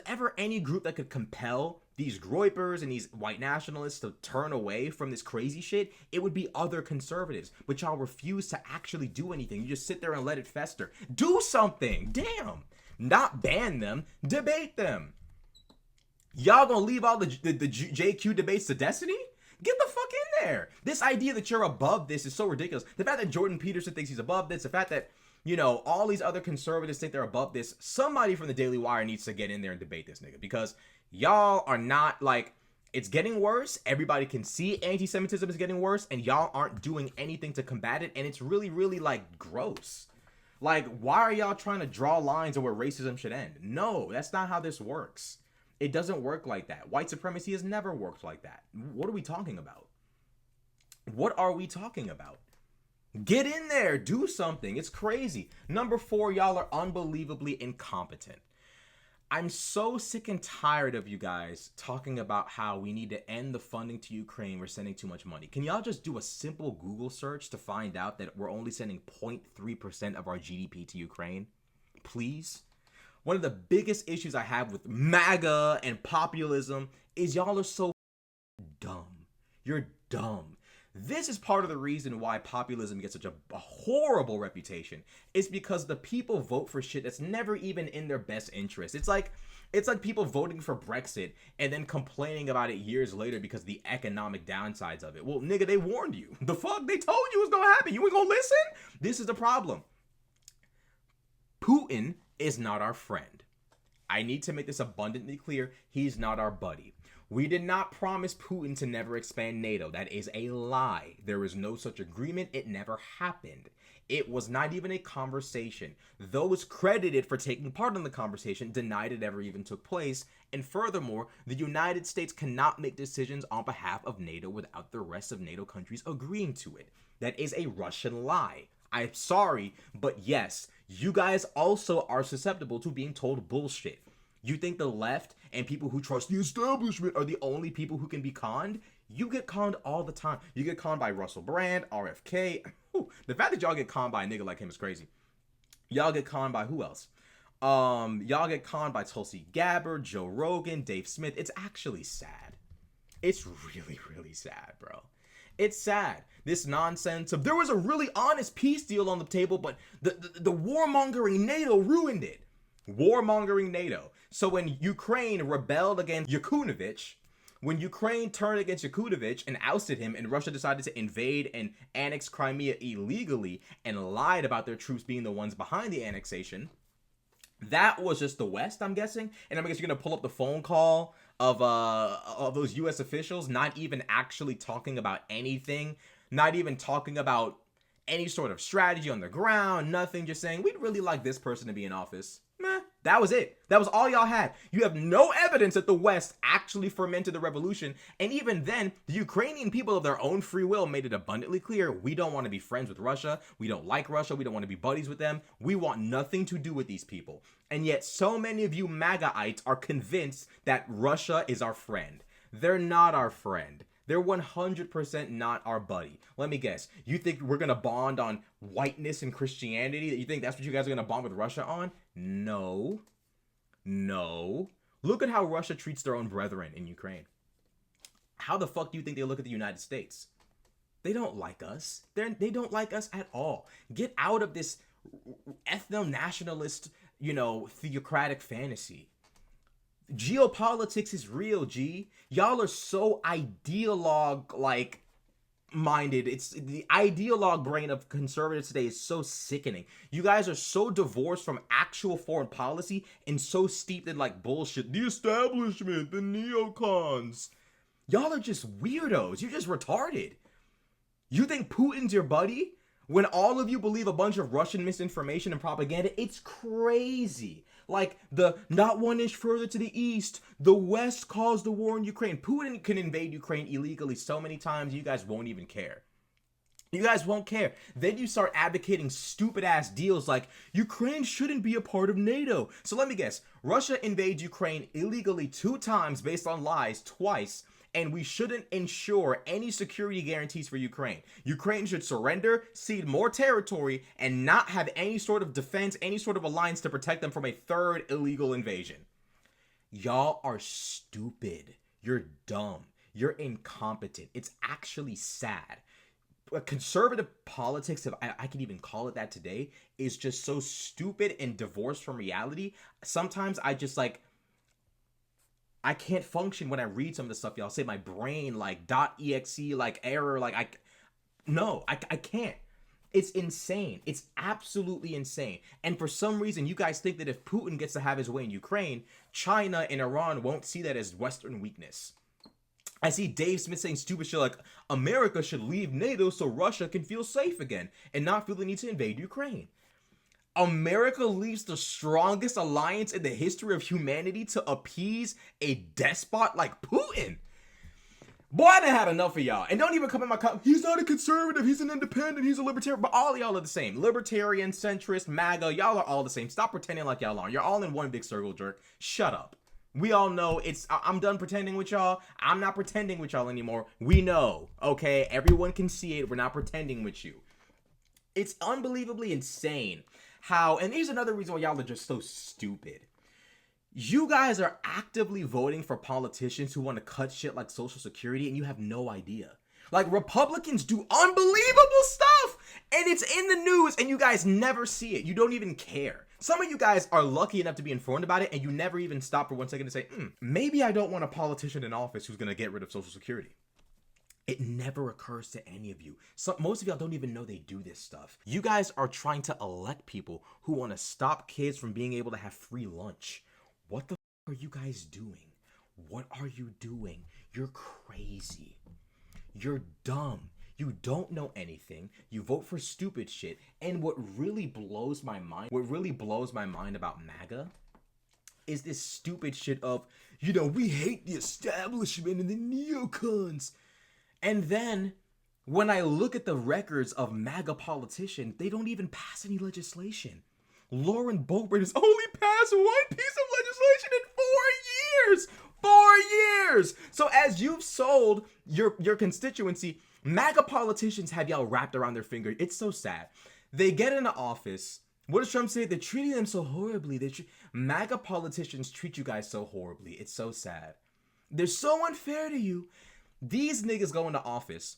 ever any group that could compel these groypers and these white nationalists to turn away from this crazy shit, it would be other conservatives. But y'all refuse to actually do anything. You just sit there and let it fester. Do something. Damn. Not ban them. Debate them. Y'all gonna leave all the JQ debates to Destiny? Get the fuck in there. This idea that you're above this is so ridiculous. The fact that Jordan Peterson thinks he's above this, the fact that, all these other conservatives think they're above this, somebody from the Daily Wire needs to get in there and debate this nigga, because y'all are not, like, it's getting worse. Everybody can see anti-Semitism is getting worse, and y'all aren't doing anything to combat it, and it's really, really, like, gross. Like, why are y'all trying to draw lines on where racism should end? No, that's not how this works. It doesn't work like that. White supremacy has never worked like that. What are we talking about? What are we talking about? Get in there. Do something. It's crazy. Number 4, y'all are unbelievably incompetent. I'm so sick and tired of you guys talking about how we need to end the funding to Ukraine. We're sending too much money. Can y'all just do a simple Google search to find out that we're only sending 0.3% of our GDP to Ukraine? Please? One of the biggest issues I have with MAGA and populism is y'all are so dumb. You're dumb. This is part of the reason why populism gets such a horrible reputation. It's because the people vote for shit that's never even in their best interest. It's like people voting for Brexit and then complaining about it years later because of the economic downsides of it. Well, nigga, they warned you. The fuck? They told you it was gonna happen. You ain't gonna listen? This is the problem. Putin is not our friend. I need to make this abundantly clear. He's not our buddy. We did not promise Putin to never expand NATO. That is a lie. There is no such agreement. It never happened. It was not even a conversation. Those credited for taking part in the conversation denied it ever even took place. And furthermore, the United States cannot make decisions on behalf of NATO without the rest of NATO countries agreeing to it. That is a Russian lie. I'm sorry, but yes, you guys also are susceptible to being told bullshit. You think the left and people who trust the establishment are the only people who can be conned? You get conned all the time. You get conned by Russell Brand, RFK. Whew. The fact that y'all get conned by a nigga like him is crazy. Y'all get conned by who else? Y'all get conned by Tulsi Gabbard, Joe Rogan, Dave Smith. It's actually sad. It's really, really sad, bro. It's sad. This nonsense of there was a really honest peace deal on the table, but the warmongering NATO ruined it. Warmongering NATO. So when Ukraine rebelled against Yanukovych, when Ukraine turned against Yanukovych and ousted him, and Russia decided to invade and annex Crimea illegally and lied about their troops being the ones behind the annexation, that was just the West, I'm guessing. And I guess you're gonna pull up the phone call of those U.S. officials, not even actually talking about anything, not even talking about any sort of strategy on the ground, nothing, just saying, we'd really like this person to be in office. Meh. That was it. That was all y'all had. You have no evidence that the West actually fermented the revolution. And even then, the Ukrainian people of their own free will made it abundantly clear, we don't want to be friends with Russia. We don't like Russia. We don't want to be buddies with them. We want nothing to do with these people. And yet so many of you MAGAites are convinced that Russia is our friend. They're not our friend. They're 100% not our buddy. Let me guess. You think we're going to bond on whiteness and Christianity? You think that's what you guys are going to bond with Russia on? No. No. Look at how Russia treats their own brethren in Ukraine. How the fuck do you think they look at the United States? They don't like us. They don't like us at all. Get out of this ethno-nationalist, theocratic fantasy. Geopolitics is real, G. Y'all are so ideologue minded. It's the ideologue brain of conservatives today is so sickening. You guys are so divorced from actual foreign policy and so steeped in bullshit. The establishment, the neocons. Y'all are just weirdos. You're just retarded. You think Putin's your buddy? When all of you believe a bunch of Russian misinformation and propaganda, it's crazy. The not 1 inch further to the east, the West caused the war in Ukraine. Putin can invade Ukraine illegally so many times, you guys won't even care. You guys won't care. Then you start advocating stupid ass deals like Ukraine shouldn't be a part of NATO. So let me guess, Russia invades Ukraine illegally 2 times based on lies twice. And we shouldn't ensure any security guarantees for Ukraine. Ukraine should surrender, cede more territory, and not have any sort of defense, any sort of alliance to protect them from a third illegal invasion. Y'all are stupid. You're dumb. You're incompetent. It's actually sad. Conservative politics, if I can even call it that today, is just so stupid and divorced from reality. Sometimes I just I can't function when I read some of the stuff y'all say. My brain .exe error I can't. It's insane. It's absolutely insane. And for some reason you guys think that if Putin gets to have his way in Ukraine, China and Iran won't see that as Western weakness. I see Dave Smith saying stupid shit like America should leave NATO so Russia can feel safe again and not feel the need to invade Ukraine. America leaves the strongest alliance in the history of humanity to appease a despot like Putin. Boy, I done had enough of y'all. And don't even come in my he's not a conservative, he's an independent, he's a libertarian. But all of y'all are the same. Libertarian, centrist, MAGA, y'all are all the same. Stop pretending like y'all are. You're all in one big circle jerk. Shut up. We all know I'm done pretending with y'all. I'm not pretending with y'all anymore. We know, okay? Everyone can see it. We're not pretending with you. It's unbelievably insane how, and here's another reason why y'all are just so stupid. You guys are actively voting for politicians who want to cut shit like Social Security and you have no idea. Like, Republicans do unbelievable stuff, and it's in the news, and you guys never see it. You don't even care. Some of you guys are lucky enough to be informed about it, and you never even stop for 1 second to say, maybe I don't want a politician in office who's gonna get rid of Social Security. It never occurs to any of you. Most of y'all don't even know they do this stuff. You guys are trying to elect people who want to stop kids from being able to have free lunch. What the are you guys doing? What are you doing? You're crazy. You're dumb. You don't know anything. You vote for stupid shit. And what really blows my mind about MAGA is this stupid shit of, we hate the establishment and the neocons. And then when I look at the records of MAGA politicians, they don't even pass any legislation. Lauren Boebert has only passed one piece of legislation in 4 years. 4 years. So as you've sold your constituency, MAGA politicians have y'all wrapped around their finger. It's so sad. They get into office. What does Trump say? They're treating them so horribly. MAGA politicians treat you guys so horribly. It's so sad. They're so unfair to you. These niggas go into office,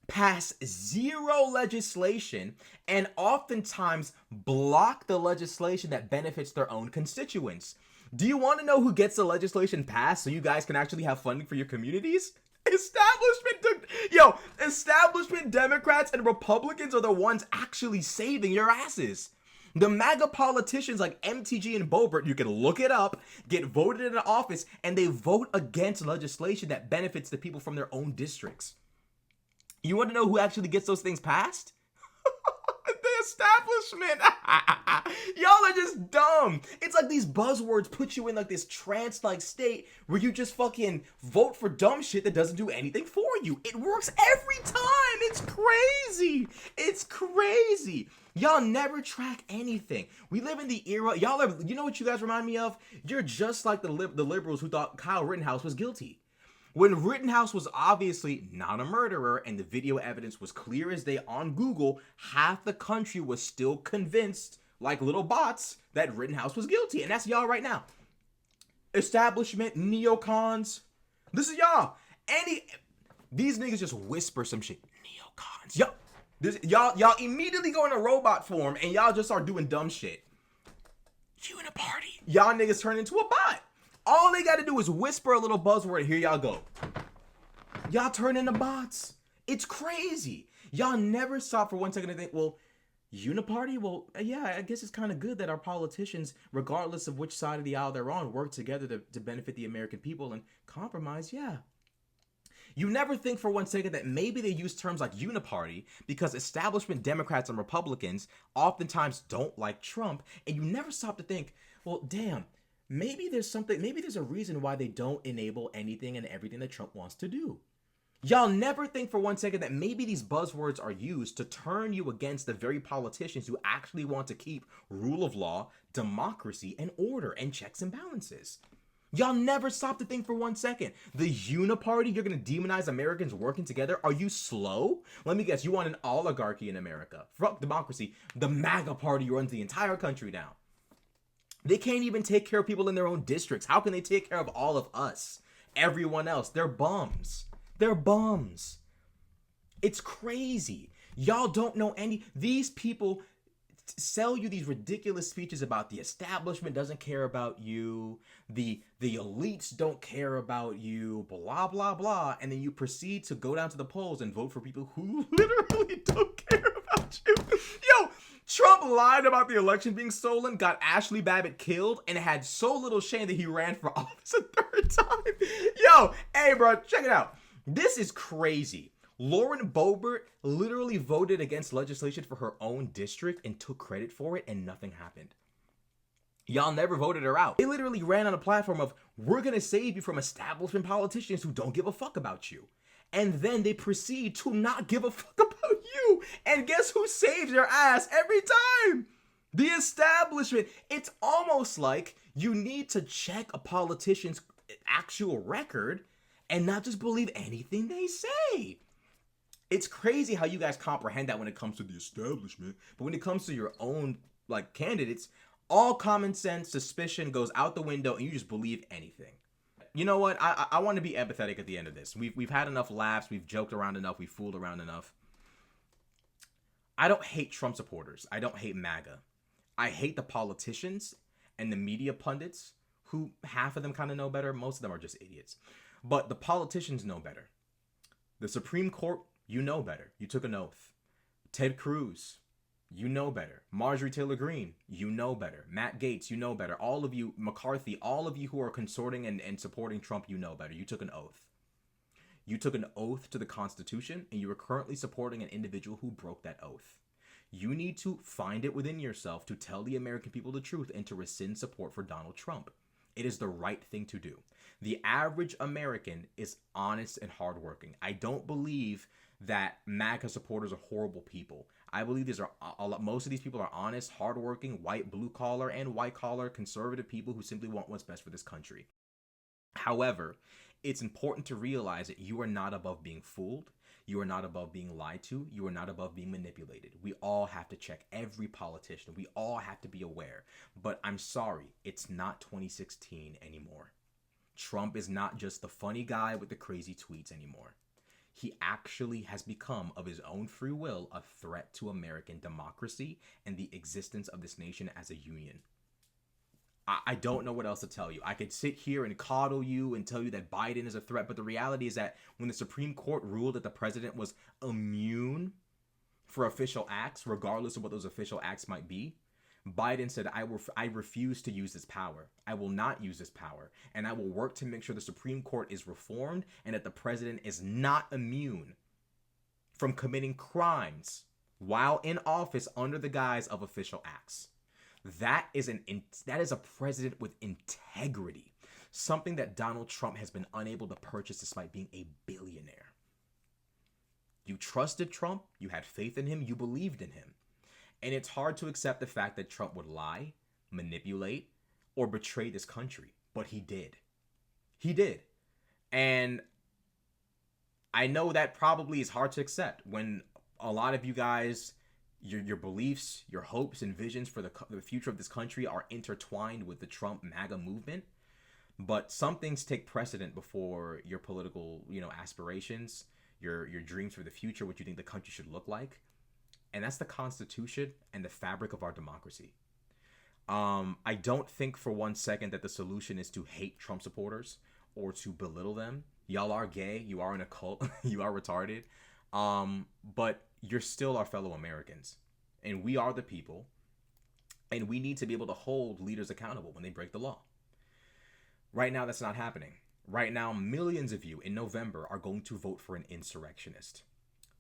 pass zero legislation, and oftentimes block the legislation that benefits their own constituents. Do you want to know who gets the legislation passed so you guys can actually have funding for your communities? Establishment Democrats and Republicans are the ones actually saving your asses. The MAGA politicians like MTG and Boebert, you can look it up, get voted into office, and they vote against legislation that benefits the people from their own districts. You want to know who actually gets those things passed? The establishment. Y'all are just dumb. It's like these buzzwords put you in like this trance-like state where you just fucking vote for dumb shit that doesn't do anything for you. It works every time. It's crazy. It's crazy. Y'all never track anything. We live in the era. Y'all are, you know what you guys remind me of? You're just like the liberals who thought Kyle Rittenhouse was guilty. When Rittenhouse was obviously not a murderer and the video evidence was clear as day on Google, half the country was still convinced, like little bots, that Rittenhouse was guilty. And that's y'all right now. Establishment, neocons. This is y'all. These niggas just whisper some shit. Neocons. Y'all immediately go into robot form and y'all just start doing dumb shit. Uniparty. Y'all niggas turn into a bot. All they gotta do is whisper a little buzzword. Here y'all go. Y'all turn into bots. It's crazy. Y'all never stop for 1 second to think, well, Uniparty? Well, yeah, I guess it's kind of good that our politicians, regardless of which side of the aisle they're on, work together to benefit the American people and compromise. Yeah. You never think for 1 second that maybe they use terms like uniparty because establishment Democrats and Republicans oftentimes don't like Trump, and you never stop to think, well, damn, maybe there's a reason why they don't enable anything and everything that Trump wants to do. Y'all never think for 1 second that maybe these buzzwords are used to turn you against the very politicians who actually want to keep rule of law, democracy, and order and checks and balances. Y'all never stop to think for 1 second. The uniparty, you're going to demonize Americans working together? Are you slow? Let me guess, you want an oligarchy in America. Fuck democracy. The MAGA party runs the entire country now. They can't even take care of people in their own districts. How can they take care of all of us? Everyone else. They're bums. They're bums. It's crazy. Y'all don't know these people sell you these ridiculous speeches about the establishment doesn't care about you, the elites don't care about you, blah, blah, blah. And then you proceed to go down to the polls and vote for people who literally don't care about you. Yo, Trump lied about the election being stolen, got Ashley Babbitt killed, and had so little shame that he ran for office a third time. Yo, hey, bro, check it out. This is crazy. Lauren Boebert literally voted against legislation for her own district and took credit for it, and nothing happened. Y'all never voted her out. They literally ran on a platform of, we're going to save you from establishment politicians who don't give a fuck about you. And then they proceed to not give a fuck about you. And guess who saves their ass every time? The establishment. It's almost like you need to check a politician's actual record and not just believe anything they say. It's crazy how you guys comprehend that when it comes to the establishment, but when it comes to your own candidates, all common sense, suspicion goes out the window and you just believe anything. you know what? I want to be empathetic at the end of this. We've had enough laughs. We've joked around enough. We've fooled around enough. I don't hate Trump supporters. I don't hate MAGA. I hate the politicians and the media pundits who half of them kind of know better. Most of them are just idiots. But the politicians know better. The Supreme Court, you know better. You took an oath. Ted Cruz, you know better. Marjorie Taylor Greene, you know better. Matt Gaetz, you know better. All of you, McCarthy, all of you who are consorting and supporting Trump, you know better. You took an oath. You took an oath to the Constitution, and you are currently supporting an individual who broke that oath. You need to find it within yourself to tell the American people the truth and to rescind support for Donald Trump. It is the right thing to do. The average American is honest and hardworking. I don't believe that MAGA supporters are horrible people. I believe most of these people are honest, hardworking, white, blue collar, and white collar conservative people who simply want what's best for this country. However, it's important to realize that you are not above being fooled. You are not above being lied to. You are not above being manipulated. We all have to check every politician. We all have to be aware. But I'm sorry, it's not 2016 anymore. Trump is not just the funny guy with the crazy tweets anymore. He actually has become, of his own free will, a threat to American democracy and the existence of this nation as a union. I don't know what else to tell you. I could sit here and coddle you and tell you that Biden is a threat, but the reality is that when the Supreme Court ruled that the president was immune for official acts, regardless of what those official acts might be, Biden said, I refuse to use this power. I will not use this power. And I will work to make sure the Supreme Court is reformed and that the president is not immune from committing crimes while in office under the guise of official acts. That is a president with integrity, something that Donald Trump has been unable to purchase despite being a billionaire. You trusted Trump, you had faith in him, you believed in him. And it's hard to accept the fact that Trump would lie, manipulate, or betray this country, but he did. He did. And I know that probably is hard to accept when a lot of you guys, your beliefs, your hopes and visions for the future of this country are intertwined with the Trump MAGA movement. But some things take precedent before your political, aspirations, your dreams for the future, what you think the country should look like. And that's the Constitution and the fabric of our democracy. I don't think for one second that the solution is to hate Trump supporters or to belittle them. Y'all are gay. You are in a cult. You are retarded. But you're still our fellow Americans. And we are the people. And we need to be able to hold leaders accountable when they break the law. Right now, that's not happening. Right now, millions of you in November are going to vote for an insurrectionist.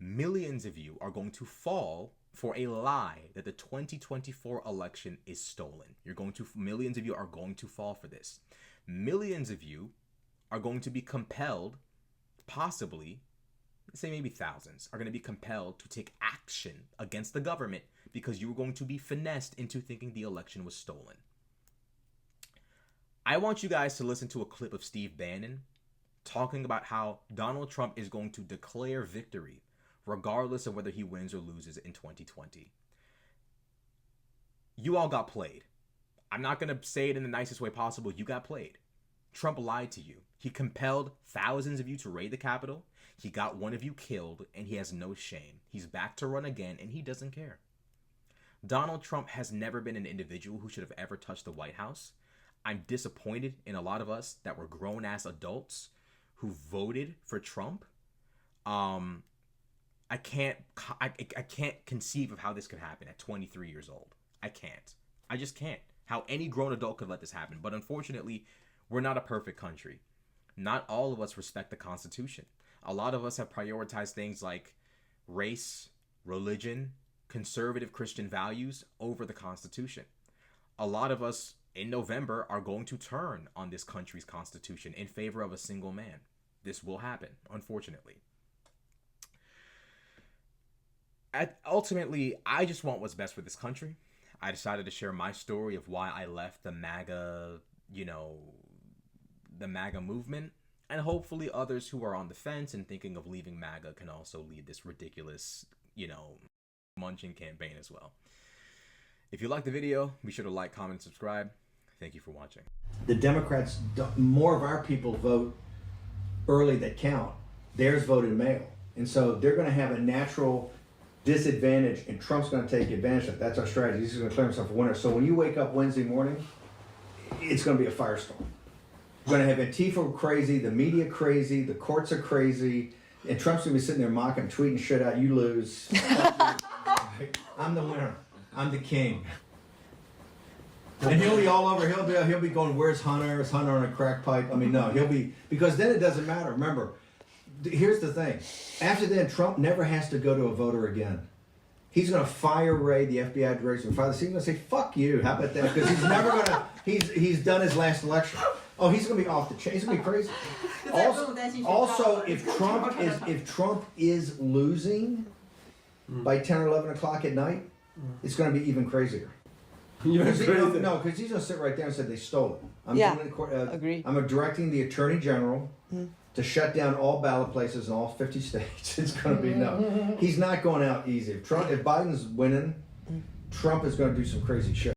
Millions of you are going to fall for a lie that the 2024 election is stolen. Millions of you are going to fall for this. Millions of you are going to be compelled, possibly, say maybe thousands, are going to be compelled to take action against the government because you were going to be finessed into thinking the election was stolen. I want you guys to listen to a clip of Steve Bannon talking about how Donald Trump is going to declare victory regardless of whether he wins or loses in 2020. You all got played. I'm not going to say it in the nicest way possible. You got played. Trump lied to you. He compelled thousands of you to raid the Capitol. He got one of you killed, and he has no shame. He's back to run again, and he doesn't care. Donald Trump has never been an individual who should have ever touched the White House. I'm disappointed in a lot of us that were grown-ass adults who voted for Trump. I can't conceive of how this could happen at 23 years old. I can't. I just can't. How any grown adult could let this happen. But unfortunately, we're not a perfect country. Not all of us respect the Constitution. A lot of us have prioritized things like race, religion, conservative Christian values over the Constitution. A lot of us in November are going to turn on this country's Constitution in favor of a single man. This will happen, unfortunately. Ultimately, I just want what's best for this country. I decided to share my story of why I left the MAGA, the MAGA movement. And hopefully others who are on the fence and thinking of leaving MAGA can also lead this ridiculous, munching campaign as well. If you like the video, be sure to like, comment, and subscribe. Thank you for watching. The Democrats, more of our people vote early that count. Theirs voted mail. And so they're going to have a natural disadvantage, and Trump's going to take advantage of it. That's our strategy. He's going to declare himself a winner. So when you wake up Wednesday morning, it's going to be a firestorm. We're going to have Antifa crazy, the media crazy, the courts are crazy, and Trump's going to be sitting there mocking, tweeting shit out. You lose. I'm the winner. I'm the king. And he'll be all over. He'll be going, where's Hunter? Is Hunter on a crack pipe? I mean, no, he'll be, because then it doesn't matter. Remember, here's the thing. After then, Trump never has to go to a voter again. He's going to fire Ray, the FBI director, and fire the He's going to say, fuck you. How about that? Because he's never going to, he's done his last election. Oh, he's going to be off the chain. He's going to be crazy. Also, if Trump is losing by 10 or 11 o'clock at night, it's going to be even crazier. Because he's going to sit right there and say they stole it. Agree. I'm directing the Attorney General to shut down all ballot places in all 50 states. It's going to be no. He's not going out easy. If Biden's winning, Trump is going to do some crazy shit.